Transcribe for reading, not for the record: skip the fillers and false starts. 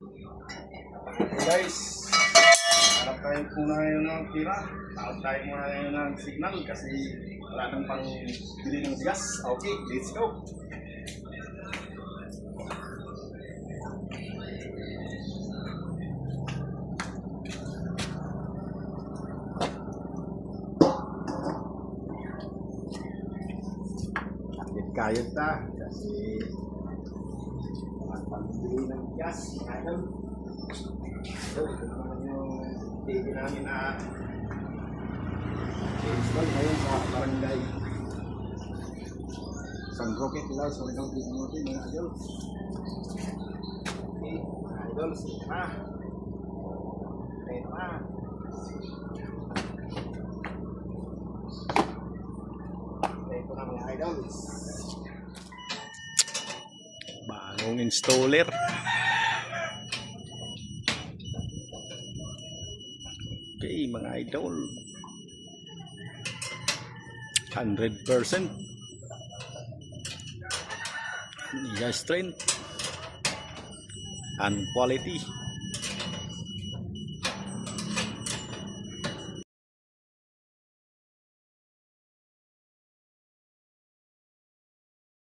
Guys, harap tayo muna ngayon ng tira. Takot tayo muna ngayon ng signal kasi wala nang pang bili ng gas. Okay, let's go. Kayod ta kasi pang-bili ng gas. Kayod. So, ito naman yung TV namin na install ngayon sa barangay San Roque Pilao. So, ito ang TV natin mga idol. Okay, mga idol, sige na. Okay na. Ito na mga idol. Bagong installer. Okay mga idol, 100% niya strength and quality.